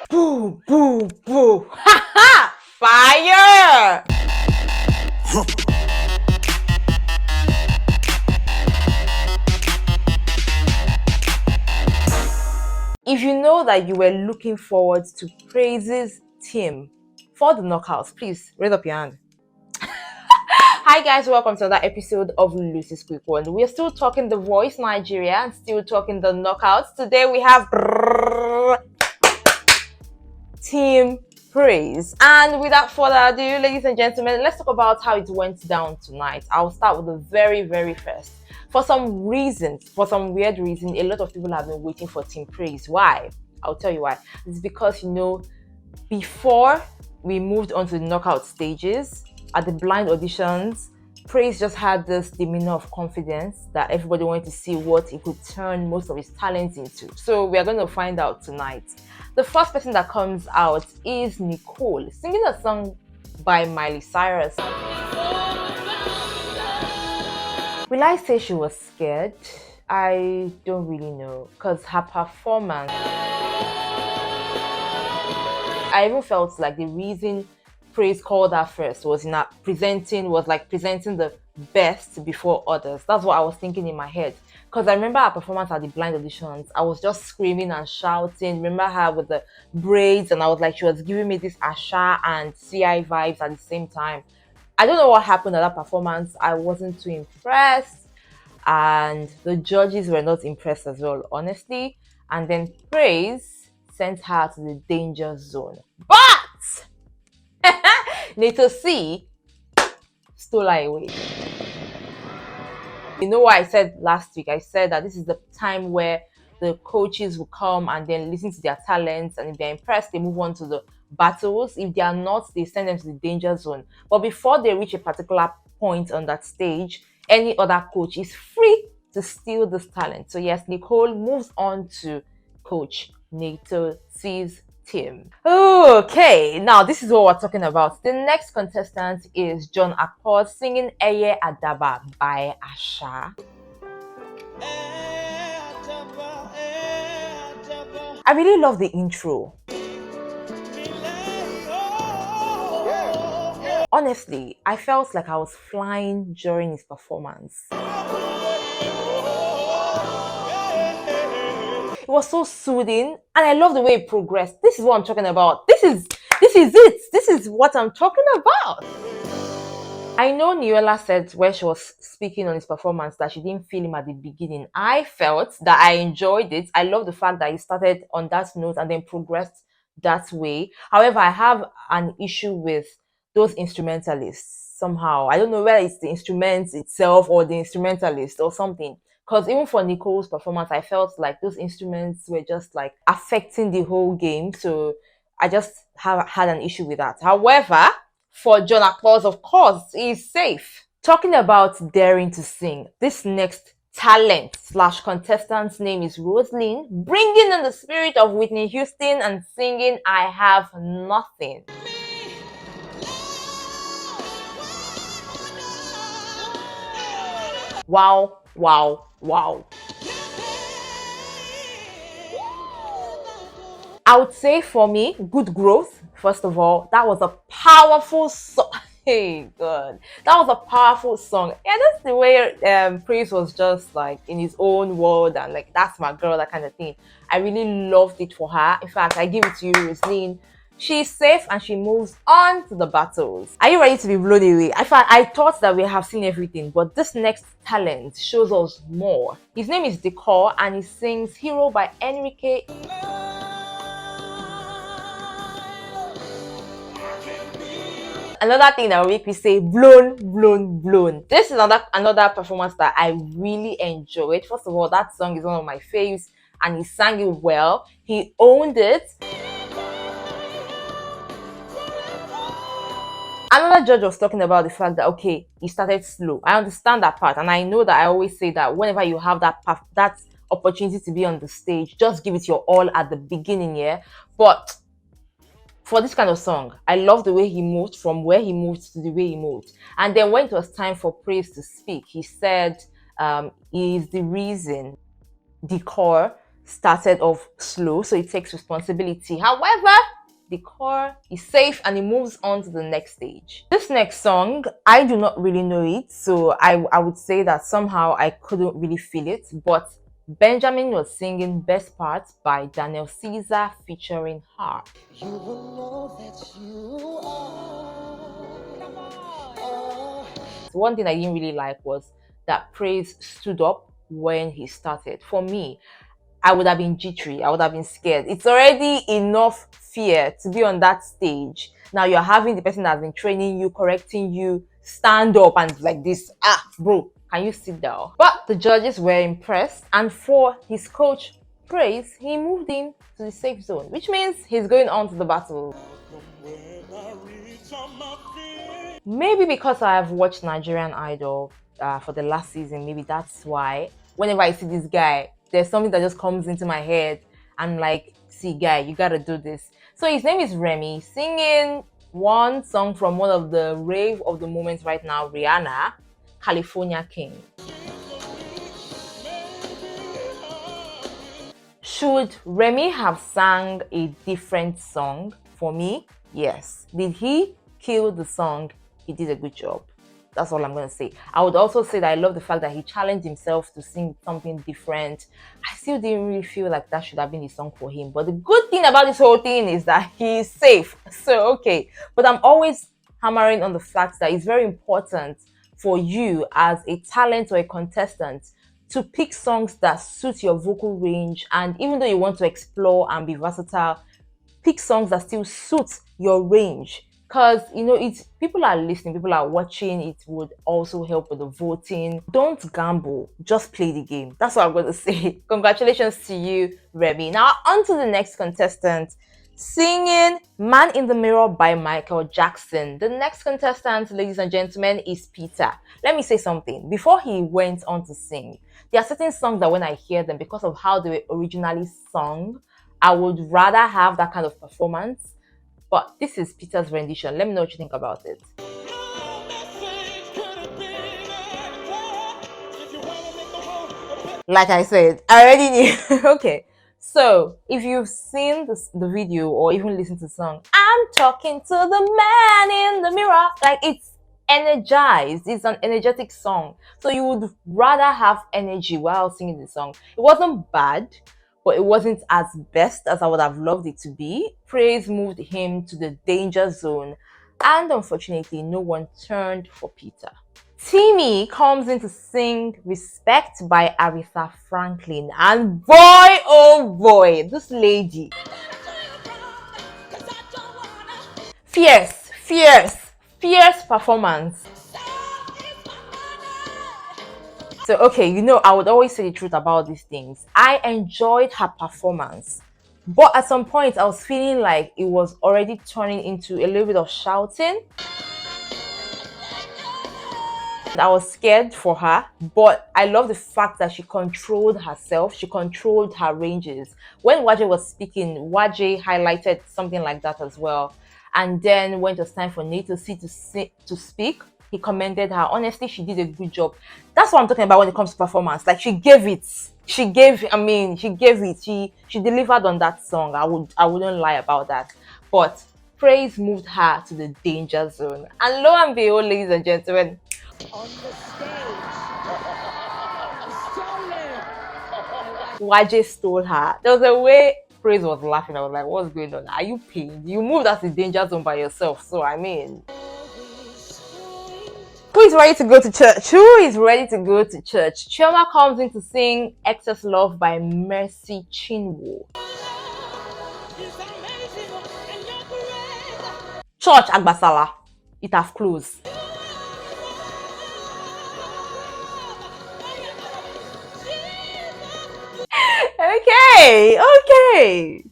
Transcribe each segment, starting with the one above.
Boo, boo, boo. Ha ha! Fire! If you know that you were looking forward to Praiz's team for the knockouts, please raise up your hand. Hi guys, welcome to another episode of Lucy's Quick One. We're still talking The Voice Nigeria and still talking the knockouts. Today we have Team Praiz. And without further ado, ladies and gentlemen, let's talk about how it went down tonight. I'll start with the very first. For some weird reason, a lot of people have been waiting for Team Praiz. Why? I'll tell you why. It's because, before we moved on to the knockout stages, at the blind auditions, Praiz just had this demeanor of confidence that everybody wanted to see what he could turn most of his talents into. So we are going to find out tonight. The first person that comes out is Nicole, singing a song by Miley Cyrus. Will I say she was scared? I don't really know, because her performance, I even felt like the reason Praiz called her first was presenting the best before others. That's what I was thinking in my head. Because I remember her performance at the blind auditions. I was just screaming and shouting. Remember her with the braids, and I was like, she was giving me this Asha and CI vibes at the same time. I don't know what happened at that performance. I wasn't too impressed, and the judges were not impressed as well, honestly. And then Praiz sent her to the danger zone. But Nato C stole her away. You know what I said last week? I said that this is the time where the coaches will come and then listen to their talents, and if they're impressed, they move on to the battles. If they are not, they send them to the danger zone. But before they reach a particular point on that stage, any other coach is free to steal this talent. So yes, Nicole moves on to Coach Nato C's team. Okay, now this is what we're talking about. The next contestant is John Akpos singing Eye Adaba by Asha. I really love the intro. Honestly, I felt like I was flying during his performance. It was so soothing, and I love the way it progressed. This is what I'm talking about. This is it. This is what I'm talking about. I know Niuela said when she was speaking on his performance that she didn't feel him at the beginning. I felt that I enjoyed it. I love the fact that he started on that note and then progressed that way. However, I have an issue with those instrumentalists somehow. I don't know whether it's the instrument itself or the instrumentalist or something. Because even for Nicole's performance, I felt like those instruments were just like affecting the whole game. So I just had an issue with that. However, for John Akpos, of course, he's safe. Talking about daring to sing, this next talent / contestant's name is Rosaline, bringing in the spirit of Whitney Houston and singing I Have Nothing. Wow, wow, wow. I would say for me, good growth. First of all, that was a powerful song. Hey, God, that was a powerful song. Yeah, that's the way Praiz was just like in his own world and like that's my girl, that kind of thing. I really loved it for her. In fact, I give it to you, Rosaline. She's safe and she moves on to the battles. Are you ready to be blown away? I thought that we have seen everything, but this next talent shows us more. His name is Decor and he sings Hero by Enrique. Another thing that will make me say blown, blown, blown. This is another performance that I really enjoyed. First of all, that song is one of my faves and he sang it well. He owned it. Another judge was talking about the fact that, okay, he started slow. I understand that part, and I know that I always say that whenever you have that opportunity to be on the stage, just give it your all at the beginning, yeah? But for this kind of song, I love the way he moved from where he moved to the way he moved. And then when it was time for Praiz to speak, he said he is the reason Decor started off slow, so it takes responsibility. However, the core is safe and it moves on to the next stage. This next song, I do not really know it, so I would say that somehow I couldn't really feel it, but Benjamin was singing Best Part by Daniel Caesar featuring her. You will know that you are. One thing I didn't really like was that Praiz stood up when he started. For me, I would have been jittery. I would have been scared. It's already enough fear to be on that stage. Now you're having the person that's been training you, correcting you, stand up and like this. Ah, bro, can you sit down? But the judges were impressed, and for his coach Praiz, he moved him to the safe zone, which means he's going on to the battle. Maybe because I have watched Nigerian Idol for the last season, maybe that's why whenever I see this guy, there's something that just comes into my head. I'm like, see, guy, you gotta do this. So his name is Remy, singing one song from one of the rave of the moment right now, Rihanna, California King. Should Remy have sang a different song? For me, yes. Did he kill the song? He did a good job. That's all I'm going to say. I would also say that I love the fact that he challenged himself to sing something different. I still didn't really feel like that should have been the song for him. But the good thing about this whole thing is that he's safe. So, okay. But I'm always hammering on the fact that it's very important for you as a talent or a contestant to pick songs that suit your vocal range. And even though you want to explore and be versatile, pick songs that still suit your range. Because it's people are listening, people are watching. It would also help with the voting. Don't gamble, just play the game. That's what I'm going to say. Congratulations to you, Remy. Now on to the next contestant, singing Man in the Mirror by Michael Jackson. The next contestant, ladies and gentlemen, is Peter. Let me say something before he went on to sing. There are certain songs that when I hear them, because of how they were originally sung, I would rather have that kind of performance. But this is Peter's rendition. Let me know what you think about it. Like I said, I already knew. Okay. So, if you've seen the video or even listened to the song, I'm talking to the man in the mirror. Like, it's energized. It's an energetic song. So, you would rather have energy while singing the song. It wasn't bad, but it wasn't as best as I would have loved it to be. Praiz moved him to the danger zone, and unfortunately, no one turned for Peter. Timmy comes in to sing Respect by Aretha Franklin, and boy, oh boy, this lady. Fierce, fierce, fierce performance. So, okay, I would always say the truth about these things. I enjoyed her performance. But at some point, I was feeling like it was already turning into a little bit of shouting. I was scared for her, but I love the fact that she controlled herself. She controlled her ranges. When Waje was speaking, Waje highlighted something like that as well. And then when it was time for Nato C to speak, he commended her. Honestly, she did a good job. That's what I'm talking about when it comes to performance. Like, she gave it. She gave it. She delivered on that song. I wouldn't lie about that. But Praiz moved her to the danger zone. And lo and behold, ladies and gentlemen, on the stage, Waje stole her. There was a way Praiz was laughing. I was like, what's going on? Are you pained? You moved us to danger zone by yourself. So, I mean, who is ready to go to church? Who is ready to go to church? Chioma comes in to sing Excess Love by Mercy Chinwo. Church Agbasala. It has closed. Okay.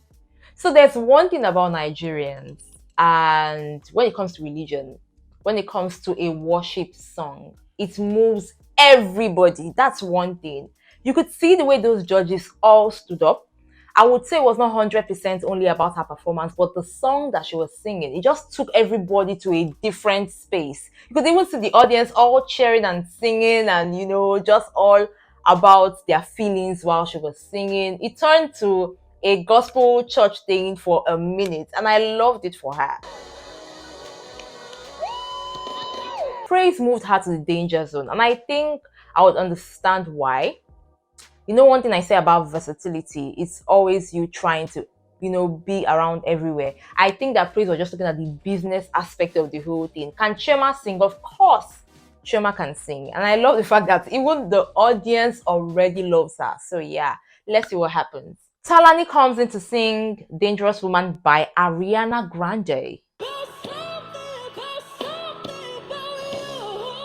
So there's one thing about Nigerians, and when it comes to religion, when it comes to a worship song, it moves everybody. That's one thing. You could see the way those judges all stood up. I would say it was not 100% only about her performance, but the song that she was singing, it just took everybody to a different space. You could even see the audience all cheering and singing and, just all about their feelings while she was singing. It turned to a gospel church thing for a minute, and I loved it for her. Praiz moved her to the danger zone, and I think I would understand why. You know, one thing I say about versatility, it's always you trying to, be around everywhere. I think that Praiz was just looking at the business aspect of the whole thing. Can Chioma sing? Of course, Chioma can sing. And I love the fact that even the audience already loves her. So yeah, let's see what happens. Talani comes in to sing Dangerous Woman by Ariana Grande.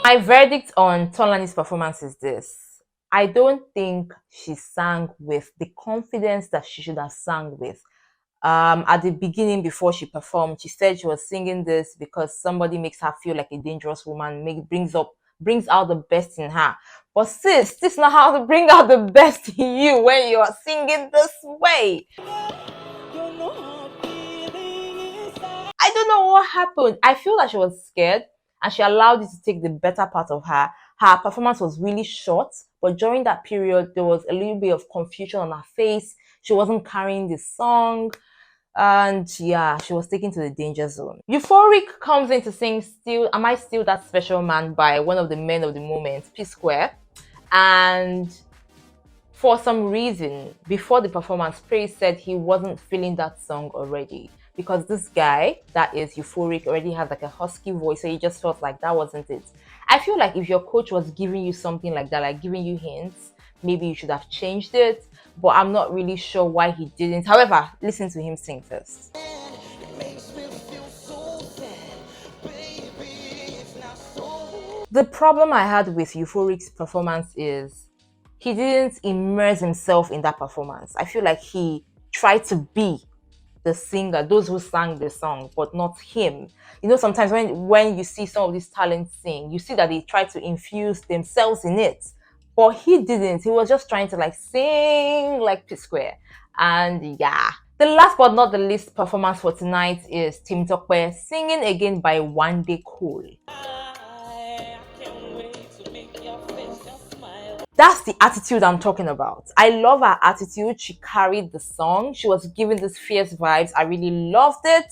My verdict on Tolani's performance is this. I don't think she sang with the confidence that she should have sang with. At the beginning, before she performed, she said she was singing this because somebody makes her feel like a dangerous woman, brings out the best in her. But sis, this is not how to bring out the best in you when you are singing this way. I don't know what happened. I feel like she was scared and she allowed it to take the better part of her. Her performance was really short, but during that period, there was a little bit of confusion on her face. She wasn't carrying the song. And yeah, she was taken to the danger zone. Euphoric comes in to sing Still Am I Still That Special Man by one of the men of the moment, P Square. And for some reason, before the performance, Praiz said he wasn't feeling that song already because this guy, that is Euphoric, already has like a husky voice, so he just felt like that wasn't it. I feel like if your coach was giving you something like that, like giving you hints, maybe you should have changed it, but I'm not really sure why he didn't. However, listen to him sing first. The problem I had with Euphoric's performance is he didn't immerse himself in that performance. I feel like he tried to be the singer, those who sang the song, but not him. You know, sometimes when you see some of these talents sing, you see that they try to infuse themselves in it. But he didn't. He was just trying to like sing like P Square. And yeah. The last but not the least performance for tonight is Tim Tokwe singing again by One Day Cool. That's the attitude I'm talking about. I love her attitude. She carried the song. She was giving this fierce vibes. I really loved it.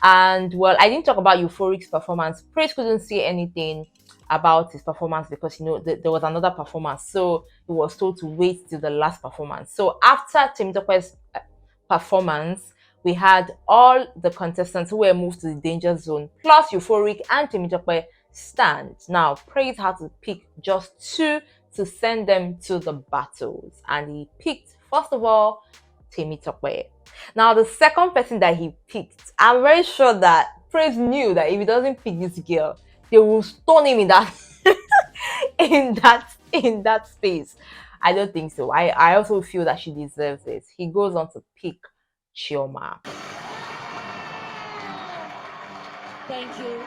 And well, I didn't talk about Euphoric's performance. Praiz couldn't say anything about his performance because there was another performance. So he was told to wait till the last performance. So after Tim Tokwe's performance, we had all the contestants who were moved to the danger zone, plus Euphoric and Temitope stand. Now, Praiz had to pick just two to send them to the battles, and he picked, first of all, Temitope. Now, the second person that he picked, I'm very sure that Praiz knew that if he doesn't pick this girl, they will stone him in that in that space. I don't think so. I also feel that she deserves it. He goes on to pick Chioma. Thank you.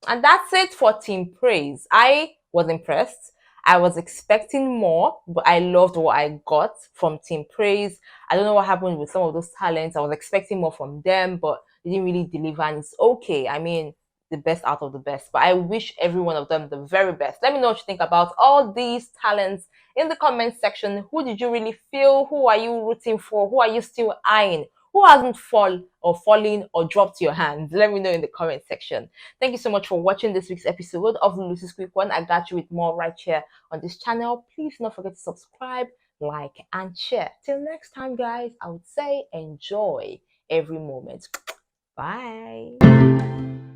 And that's it for Team Praiz. I was impressed. I was expecting more, but I loved what I got from Team Praiz. I don't know what happened with some of those talents. I was expecting more from them, but they didn't really deliver, and it's okay. I mean, the best out of the best. But I wish every one of them the very best. Let me know what you think about all these talents in the comment section. Who did you really feel? Who are you rooting for? Who are you still eyeing? Who hasn't fallen or dropped your hands? Let me know in the comment section. Thank you so much for watching this week's episode of Lucy's Quick One. I got you with more right here on this channel. Please don't forget to subscribe, like, and share. Till next time, guys, I would say enjoy every moment. Bye.